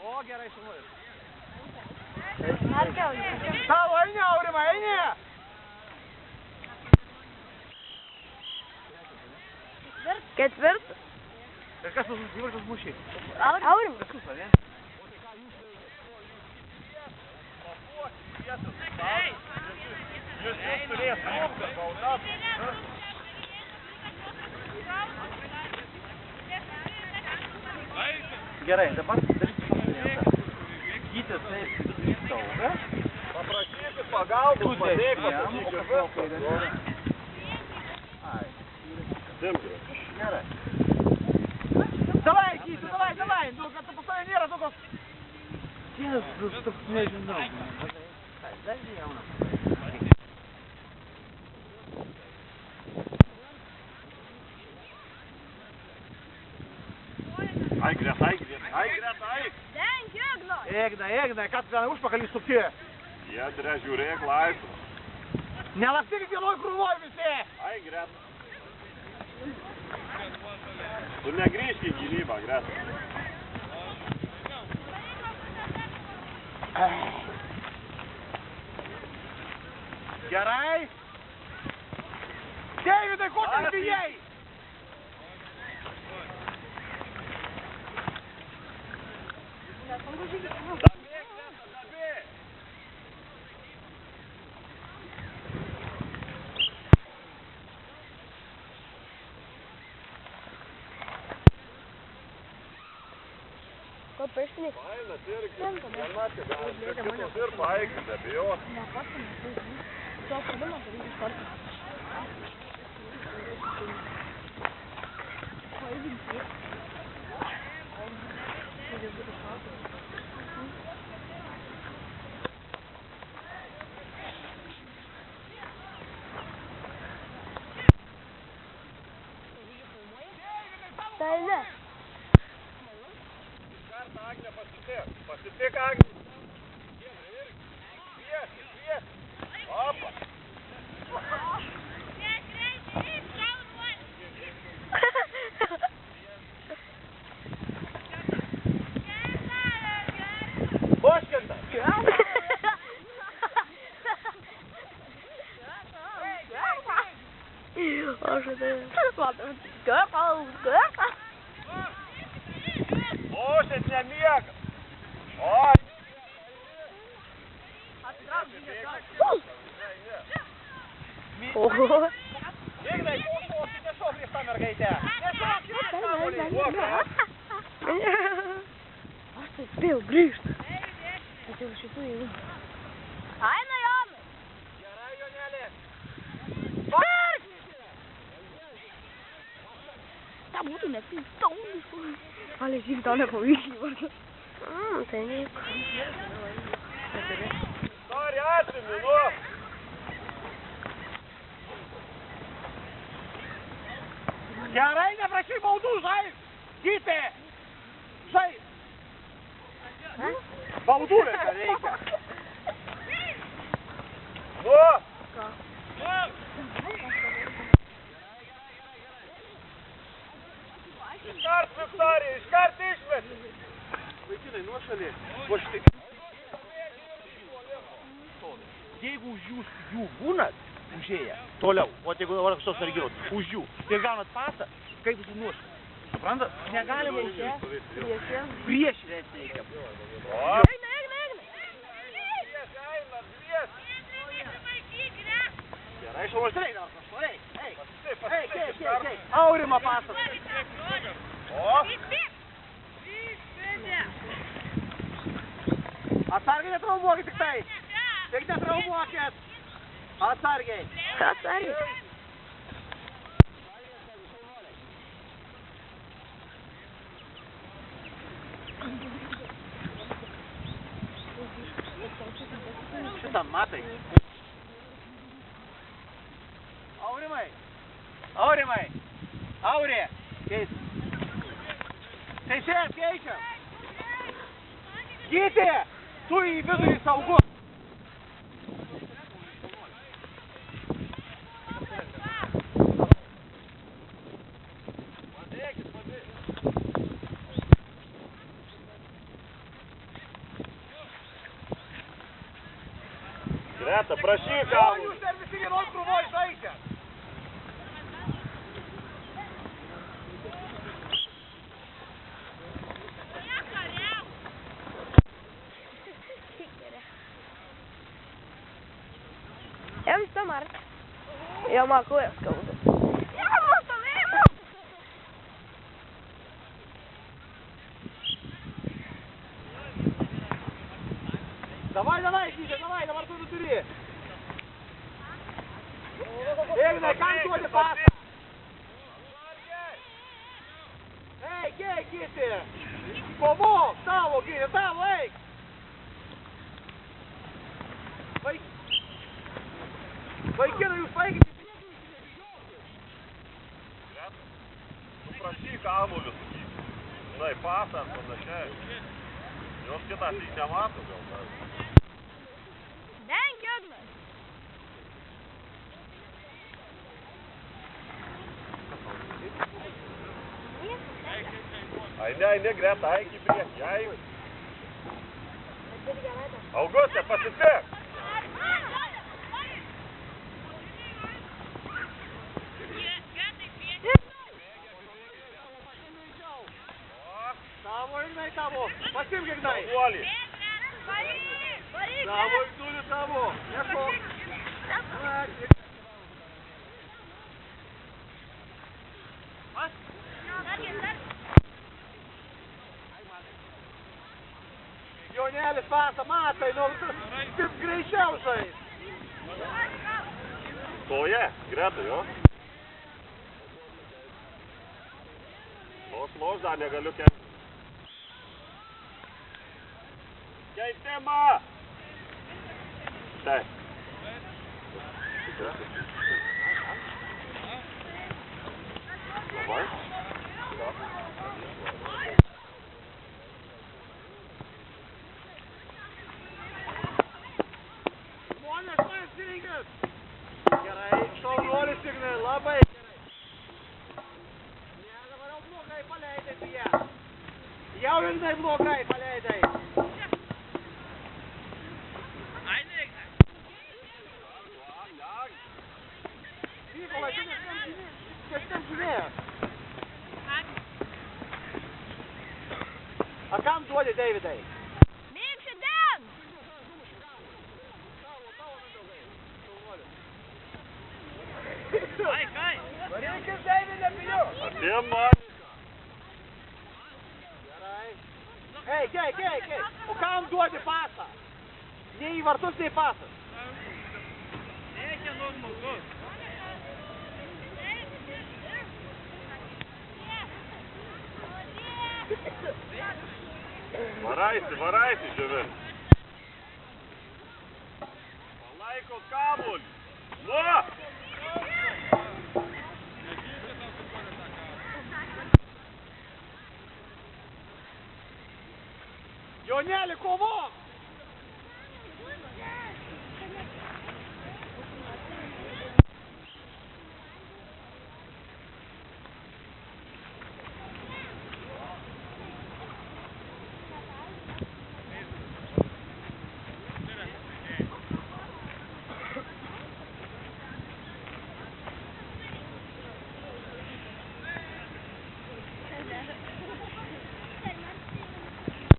O, gerai šunuoju. Tavo, eini, Aurimai, eini! Ketvirtas. Ir kas tas įvarčius mušė? Aurimas. Kas, ne? Jūs turės smūgti, baudas. Gerai, dabar daryti komponentą. Gytis taip saugą. Paprašyti pagalbos, padėk, pasakyk ir viskas. Ai. Dimkime. Gerai. Davai, Gytis, davai. Nu, kad tu pas tave nėra tokios... Jėzus, toks nežinau. Dar jauna. Ai, Greta. Egna, ką tu ten užpakalį suki? Giedre, žiūrėk laisvą. Nelakstyk vienoj krūvoj visi! Ai, Greta. Tu negrįžk į gynybą, Greta. Gerai! Deividai, ko ten bijai? Ko pirštinis? Faina, irgi. Viena čia gali. Kitos ir paeikti, nebijot. To problema daryti kartą. Tai ne. Kartą Agnė pasitik Agnė. Prieš. Opa. Boškinta! Aš tai... Bošės nemiega! O! Ignai, nešok prieš tą mergaitę! Nešok prieš tą mergaitę! Aš tai spėjau grįžti. Tačiau šitų jau... Aina, Jonai! Gerai, Jonelė! Park! Ta būtų net tai saulis. Ale žiūrėk, tau nepavyko. Tai nieko. Nori atrimi, nu. Gerai, neprašy baudų, žai! Gytė! Žai! Baudų reikia! Nu. Iškart, Viktorija, iškart išmeti. Vaikinai, nuošalė. O štai. Jeigu už jų būnat, užėję, toliau, o jeigu dabar kažkoks sargiaus, už jų, ir gaunat pasą, kaip jūs nuošalė. Suprantat? Negalima prieš reikia. Eina! Gerai, šauštai. Aurima pasas. O. Atsargiai netraumuokit tik tai. Tik netraumuokit. Atsargiai. Šitą matai. Aurimai. Aurė. Teisėjas keičia. Gytė, tu į vidurį saugu. Greta, prašyk O kamuolį. jūs ten visi vienoj krūvoj žaidžiat. Jam stomar. Ja ma koja skauda. Давай, Гиша, давай, dabar tu turi. Ignai, kam duodi pasą? Ei, Gyti! Kovok, tavo, Gyti, tavo, eik! Vaikinai, jūs vaikinai! Tu prašyk kamuolį, sakyk. Žinai, pasą ar panašiai. Jos kitą tai nemato gal. Denk, Jognas. Ai, ne, Greta, eik į priekį, eik. Augustė, pasipėk. Tavo, Ignai, tavo! Pasimk, Ignai! Uolį. Tavo, Igdulį, tavo! Nešok! Jonelis pasą, matai, nu, taip greičiau žais! Stoja, Greta, jo. Los dar negaliu keisti. Keitimą! Taip. Labai? Žmonės, pasirinkit! Gerai, šaunuolis, Ignai, labai gerai. Ne, dabar jau blogai paleidai tu ją. Jau, Ignai, blogai paleidai. Mykolai, tu neštem žinėjęs. A kam duodi, Davidai? Mėgsi ten! Varykis, Davidai, piliu! Atiem man. Gerai. Ei, o kam duodi pasą? Nei į vartus, nei pasas. Reikia nuo žmogus. Varaisi, živin. Palaiko kamuolį. Nu! Joneli, kovok!